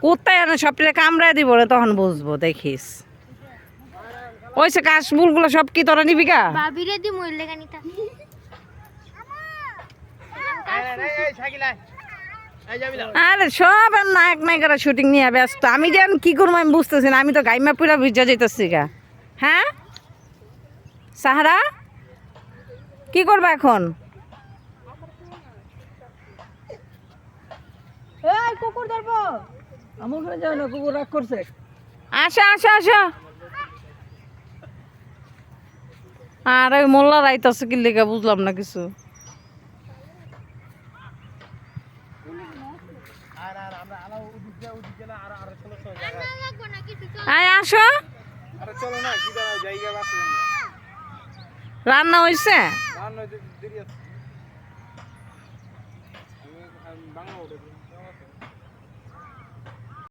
কোথায় আনে সবটা কামড়ায় দিব রে, তখন বুঝবো দেখিস। ওইসে কাশফুলগুলো সব কি তোরা নিবি গা? ভাবিরে দি মইলে গানিতা আরে সব নায়ক নায়িকারা শুটিং নিয়ে ব্যস্ত। আমি যেন কি করবো আমি বুঝতেছি না। আমি তো গাইমা পুরা ভিজা যেতেছি গা। হ্যাঁ সাহারা কি করবা এখন? কুকুর ধরবো আমার ঘরে যাও না, কুকুর রাগ করছে। আসো আসো আসো। আর ওই মোল্লা রাইতাছে কি লেগে বুঝলাম না কিছু। আয় আসো। রান্না হয়েছে?